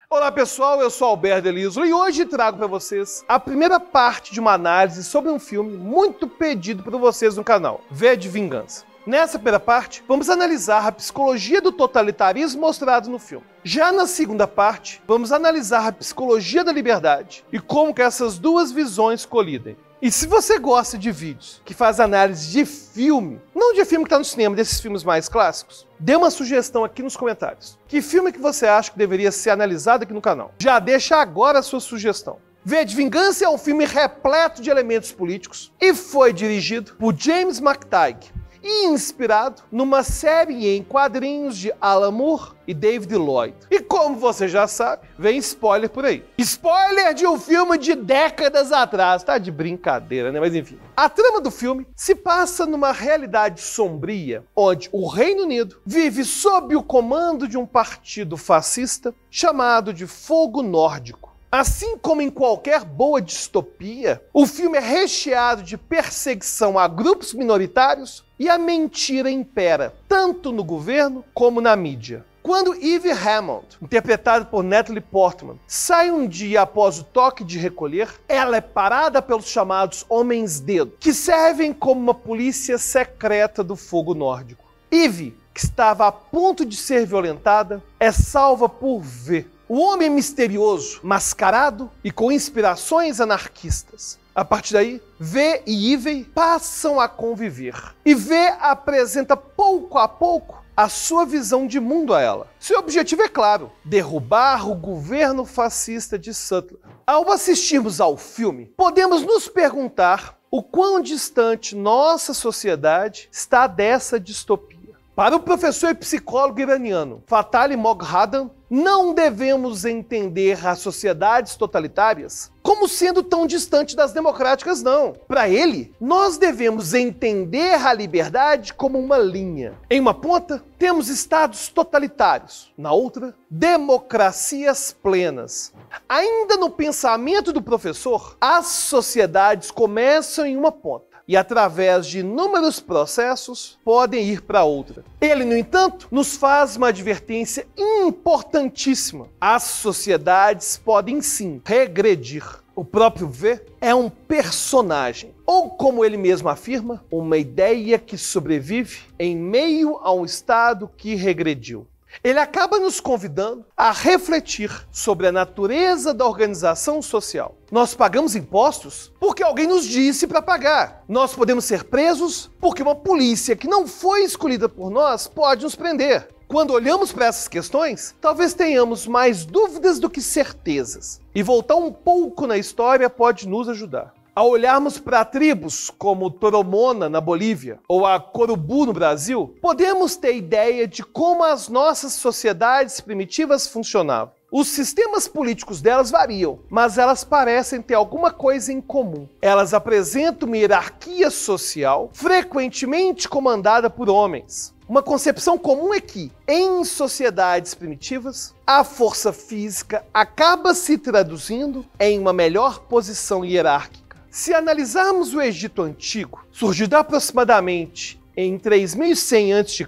Olá pessoal, eu sou Alberto Eliso e hoje trago para vocês a primeira parte de uma análise sobre um filme muito pedido por vocês no canal, V de Vingança. Nessa primeira parte, vamos analisar a psicologia do totalitarismo mostrado no filme. Já na segunda parte, vamos analisar a psicologia da liberdade e como que essas duas visões colidem. E se você gosta de vídeos que fazem análise de filme, não de filme que está no cinema, desses filmes mais clássicos, dê uma sugestão aqui nos comentários. Que filme que você acha que deveria ser analisado aqui no canal? Já deixa agora a sua sugestão. V de Vingança é um filme repleto de elementos políticos e foi dirigido por James McTeigue e inspirado numa série em quadrinhos de Alan Moore e David Lloyd. E como você já sabe, vem spoiler por aí. Spoiler de um filme de décadas atrás. Tá de brincadeira, né? Mas enfim. A trama do filme se passa numa realidade sombria, onde o Reino Unido vive sob o comando de um partido fascista chamado de Fogo Nórdico. Assim como em qualquer boa distopia, o filme é recheado de perseguição a grupos minoritários e a mentira impera, tanto no governo como na mídia. Quando Eve Hammond, interpretada por Natalie Portman, sai um dia após o toque de recolher, ela é parada pelos chamados Homens-Dedo, que servem como uma polícia secreta do Fogo Nórdico. Eve, que estava a ponto de ser violentada, é salva por V, o homem misterioso, mascarado e com inspirações anarquistas. A partir daí, V e Eve passam a conviver. E V apresenta pouco a pouco a sua visão de mundo a ela. Seu objetivo é claro: derrubar o governo fascista de Sutler. Ao assistirmos ao filme, podemos nos perguntar o quão distante nossa sociedade está dessa distopia. Para o professor e psicólogo iraniano Fatali Moghaddam, não devemos entender as sociedades totalitárias como sendo tão distante das democráticas, não. Para ele, nós devemos entender a liberdade como uma linha. Em uma ponta, temos estados totalitários. Na outra, democracias plenas. Ainda no pensamento do professor, as sociedades começam em uma ponta e, através de inúmeros processos, podem ir para outra. Ele, no entanto, nos faz uma advertência importantíssima. As sociedades podem sim regredir. O próprio V é um personagem, ou como ele mesmo afirma, uma ideia que sobrevive em meio a um estado que regrediu. Ele acaba nos convidando a refletir sobre a natureza da organização social. Nós pagamos impostos porque alguém nos disse para pagar. Nós podemos ser presos porque uma polícia que não foi escolhida por nós pode nos prender. Quando olhamos para essas questões, talvez tenhamos mais dúvidas do que certezas. E voltar um pouco na história pode nos ajudar. Ao olharmos para tribos como Toromona, na Bolívia, ou a Corubu, no Brasil, podemos ter ideia de como as nossas sociedades primitivas funcionavam. Os sistemas políticos delas variam, mas elas parecem ter alguma coisa em comum. Elas apresentam uma hierarquia social frequentemente comandada por homens. Uma concepção comum é que, em sociedades primitivas, a força física acaba se traduzindo em uma melhor posição hierárquica. Se analisarmos o Egito Antigo, surgido aproximadamente em 3100 a.C.,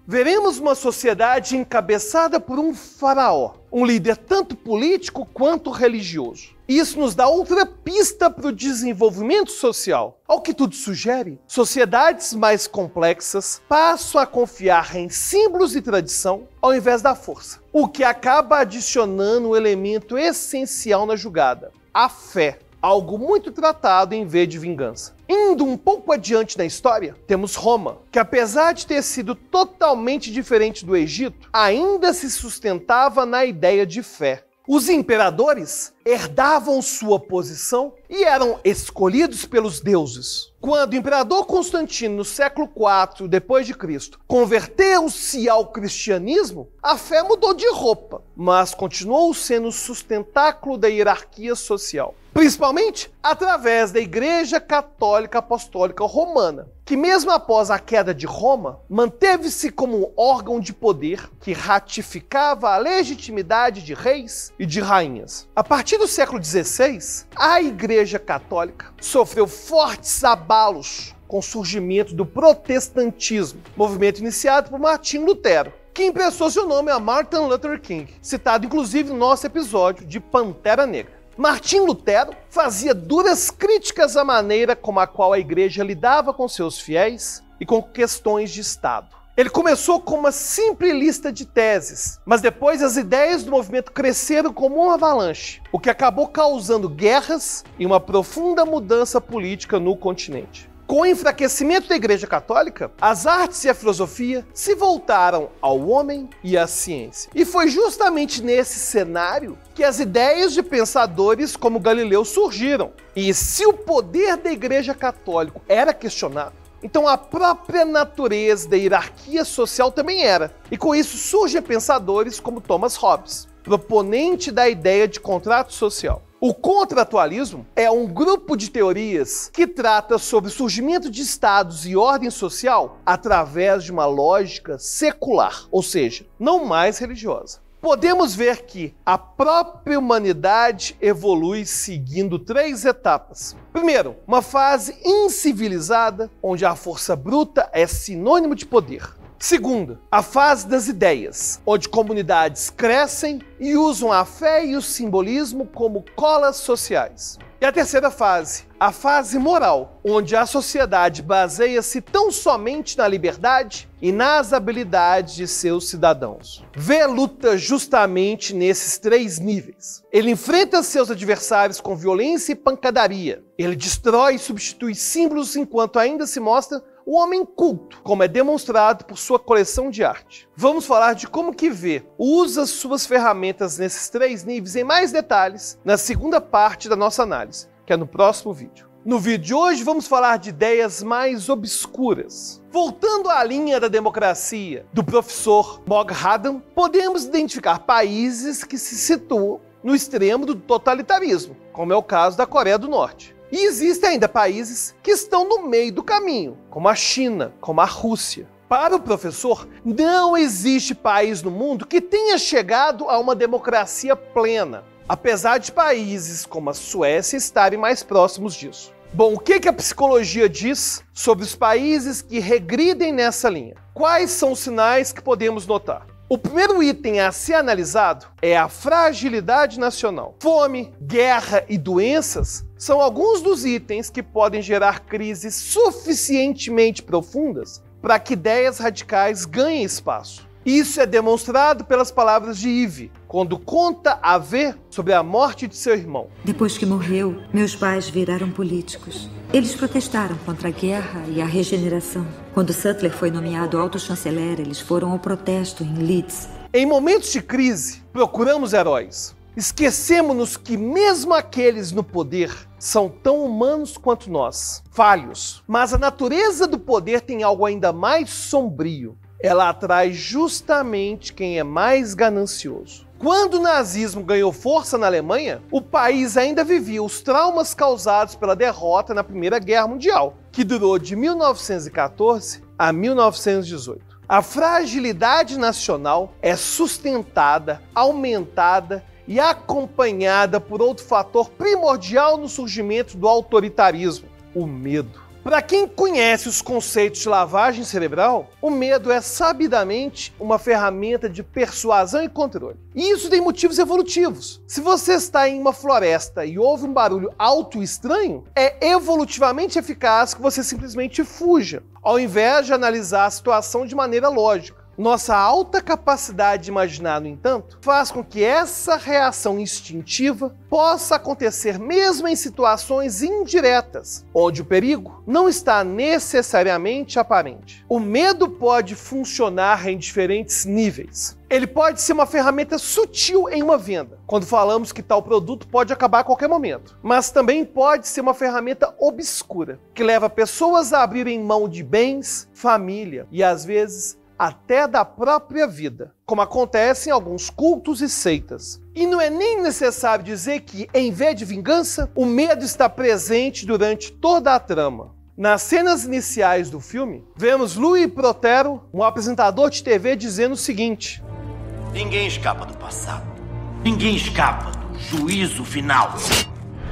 veremos uma sociedade encabeçada por um faraó, um líder tanto político quanto religioso. Isso nos dá outra pista para o desenvolvimento social. Ao que tudo sugere, sociedades mais complexas passam a confiar em símbolos e tradição ao invés da força, o que acaba adicionando um elemento essencial na jogada: a fé. Algo muito tratado em V de Vingança. Indo um pouco adiante na história, temos Roma, que apesar de ter sido totalmente diferente do Egito, ainda se sustentava na ideia de fé. Os imperadores herdavam sua posição e eram escolhidos pelos deuses. Quando o imperador Constantino, no século IV d.C., converteu-se ao cristianismo, a fé mudou de roupa, mas continuou sendo o sustentáculo da hierarquia social. Principalmente através da Igreja Católica Apostólica Romana, que mesmo após a queda de Roma, manteve-se como um órgão de poder que ratificava a legitimidade de reis e de rainhas. A partir do século XVI, a Igreja Católica sofreu fortes abalos com o surgimento do protestantismo, movimento iniciado por Martinho Lutero. que emprestou seu nome a Martin Luther King, citado inclusive no nosso episódio de Pantera Negra. Martim Lutero fazia duras críticas à maneira como a qual a igreja lidava com seus fiéis e com questões de Estado. Ele começou com uma simples lista de teses, mas depois as ideias do movimento cresceram como uma avalanche, o que acabou causando guerras e uma profunda mudança política no continente. Com o enfraquecimento da Igreja Católica, as artes e a filosofia se voltaram ao homem e à ciência. E foi justamente nesse cenário que as ideias de pensadores como Galileu surgiram. E se o poder da Igreja Católica era questionado, então a própria natureza da hierarquia social também era. E com isso surgem pensadores como Thomas Hobbes, proponente da ideia de contrato social. O contratualismo é um grupo de teorias que trata sobre o surgimento de estados e ordem social através de uma lógica secular, ou seja, não mais religiosa. Podemos ver que a própria humanidade evolui seguindo 3 etapas. Primeiro, uma fase incivilizada, onde a força bruta é sinônimo de poder. Segunda, a fase das ideias, onde comunidades crescem e usam a fé e o simbolismo como colas sociais. E a terceira fase, a fase moral, onde a sociedade baseia-se tão somente na liberdade e nas habilidades de seus cidadãos. V luta justamente nesses 3 níveis. Ele enfrenta seus adversários com violência e pancadaria. Ele destrói e substitui símbolos enquanto ainda se mostra o homem culto, como é demonstrado por sua coleção de arte. Vamos falar de como que V usa suas ferramentas nesses 3 níveis em mais detalhes na segunda parte da nossa análise, que é no próximo vídeo. No vídeo de hoje vamos falar de ideias mais obscuras. Voltando à linha da democracia do professor Mog Haddam, podemos identificar países que se situam no extremo do totalitarismo, como é o caso da Coreia do Norte. E existem ainda países que estão no meio do caminho, como a China, como a Rússia. Para o professor, não existe país no mundo que tenha chegado a uma democracia plena, apesar de países como a Suécia estarem mais próximos disso. Bom, o que a psicologia diz sobre os países que regridem nessa linha? Quais são os sinais que podemos notar? O primeiro item a ser analisado é a fragilidade nacional. Fome, guerra e doenças são alguns dos itens que podem gerar crises suficientemente profundas para que ideias radicais ganhem espaço. Isso é demonstrado pelas palavras de Yves, quando conta a V sobre a morte de seu irmão. Depois que morreu, meus pais viraram políticos. Eles protestaram contra a guerra e a regeneração. Quando Sutler foi nomeado alto-chanceler, eles foram ao protesto em Leeds. Em momentos de crise, procuramos heróis. Esquecemos-nos que mesmo aqueles no poder são tão humanos quanto nós, falhos. Mas a natureza do poder tem algo ainda mais sombrio. Ela atrai justamente quem é mais ganancioso. Quando o nazismo ganhou força na Alemanha, o país ainda vivia os traumas causados pela derrota na Primeira Guerra Mundial, que durou de 1914 a 1918. A fragilidade nacional é sustentada, aumentada e acompanhada por outro fator primordial no surgimento do autoritarismo: o medo. Para quem conhece os conceitos de lavagem cerebral, o medo é sabidamente uma ferramenta de persuasão e controle. E isso tem motivos evolutivos. Se você está em uma floresta e ouve um barulho alto e estranho, é evolutivamente eficaz que você simplesmente fuja, ao invés de analisar a situação de maneira lógica. Nossa alta capacidade de imaginar, no entanto, faz com que essa reação instintiva possa acontecer mesmo em situações indiretas, onde o perigo não está necessariamente aparente. O medo pode funcionar em diferentes níveis. Ele pode ser uma ferramenta sutil em uma venda, quando falamos que tal produto pode acabar a qualquer momento. Mas também pode ser uma ferramenta obscura, que leva pessoas a abrirem mão de bens, família e, às vezes, até da própria vida, como acontece em alguns cultos e seitas. E não é nem necessário dizer que, em vez de vingança, o medo está presente durante toda a trama. Nas cenas iniciais do filme, vemos Louis Protero, um apresentador de TV, dizendo o seguinte: ninguém escapa do passado. Ninguém escapa do juízo final.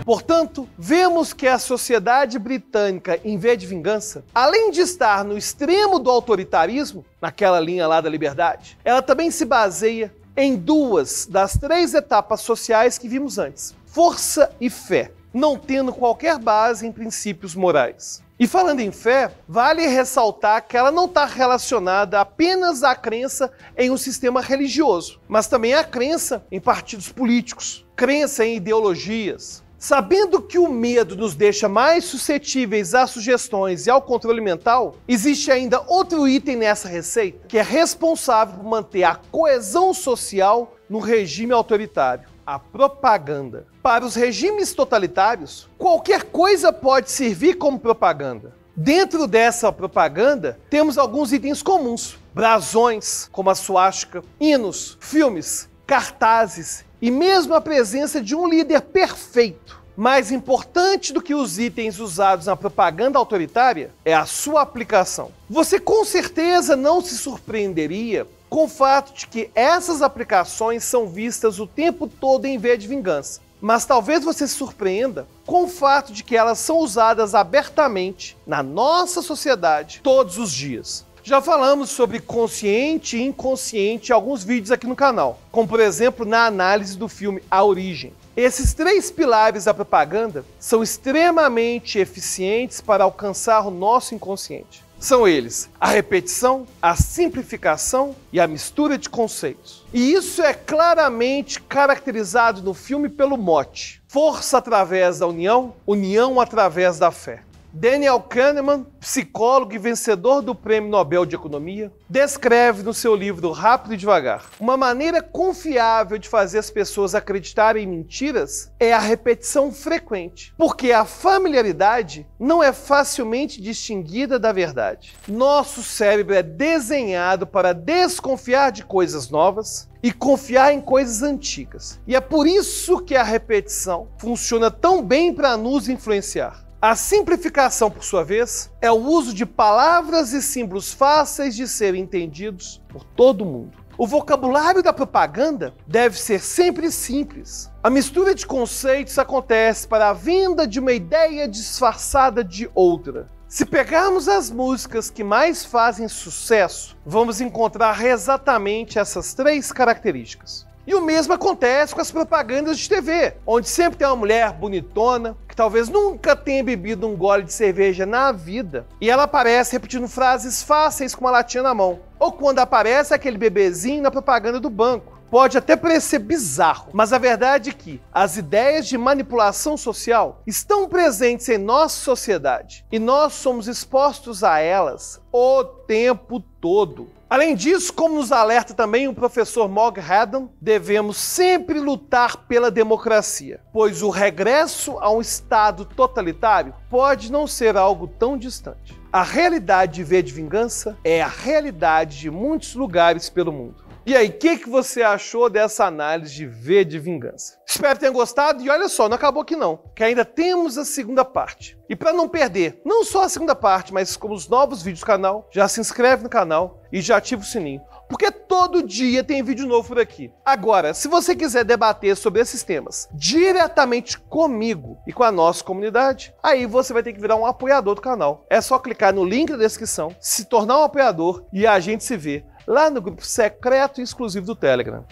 Portanto, vemos que a sociedade britânica, em V de Vingança, além de estar no extremo do autoritarismo, naquela linha lá da liberdade, ela também se baseia em duas das três etapas sociais que vimos antes: força e fé, não tendo qualquer base em princípios morais. E falando em fé, vale ressaltar que ela não está relacionada apenas à crença em um sistema religioso, mas também à crença em partidos políticos, crença em ideologias. Sabendo que o medo nos deixa mais suscetíveis a sugestões e ao controle mental, existe ainda outro item nessa receita que é responsável por manter a coesão social no regime autoritário: a propaganda. Para os regimes totalitários, qualquer coisa pode servir como propaganda. Dentro dessa propaganda, temos alguns itens comuns: brasões, como a suástica, hinos, filmes, cartazes e mesmo a presença de um líder perfeito. Mais importante do que os itens usados na propaganda autoritária é a sua aplicação. Você com certeza não se surpreenderia com o fato de que essas aplicações são vistas o tempo todo em V de Vingança. Mas talvez você se surpreenda com o fato de que elas são usadas abertamente na nossa sociedade todos os dias. Já falamos sobre consciente e inconsciente em alguns vídeos aqui no canal, como por exemplo na análise do filme A Origem. Esses três pilares da propaganda são extremamente eficientes para alcançar o nosso inconsciente. São eles: a repetição, a simplificação e a mistura de conceitos. E isso é claramente caracterizado no filme pelo mote: força através da união, união através da fé. Daniel Kahneman, psicólogo e vencedor do Prêmio Nobel de Economia, descreve no seu livro Rápido e Devagar: uma maneira confiável de fazer as pessoas acreditarem em mentiras é a repetição frequente, porque a familiaridade não é facilmente distinguida da verdade. Nosso cérebro é desenhado para desconfiar de coisas novas e confiar em coisas antigas. E é por isso que a repetição funciona tão bem para nos influenciar. A simplificação, por sua vez, é o uso de palavras e símbolos fáceis de serem entendidos por todo mundo. O vocabulário da propaganda deve ser sempre simples. A mistura de conceitos acontece para a venda de uma ideia disfarçada de outra. Se pegarmos as músicas que mais fazem sucesso, vamos encontrar exatamente essas três características. E o mesmo acontece com as propagandas de TV, onde sempre tem uma mulher bonitona, que talvez nunca tenha bebido um gole de cerveja na vida, e ela aparece repetindo frases fáceis com uma latinha na mão. Ou quando aparece aquele bebezinho na propaganda do banco. Pode até parecer bizarro, mas a verdade é que as ideias de manipulação social estão presentes em nossa sociedade e nós somos expostos a elas o tempo todo. Além disso, como nos alerta também o professor Mog Haddon, devemos sempre lutar pela democracia, pois o regresso a um Estado totalitário pode não ser algo tão distante. A realidade de V de Vingança é a realidade de muitos lugares pelo mundo. E aí, o que você achou dessa análise de V de Vingança? Espero que tenha gostado e olha só, não acabou aqui não, que ainda temos a segunda parte. E para não perder, não só a segunda parte, mas como os novos vídeos do canal, já se inscreve no canal e já ativa o sininho, porque todo dia tem vídeo novo por aqui. Agora, se você quiser debater sobre esses temas diretamente comigo e com a nossa comunidade, aí você vai ter que virar um apoiador do canal. É só clicar no link da descrição, se tornar um apoiador e a gente se vê lá no grupo secreto e exclusivo do Telegram.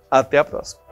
Até a próxima.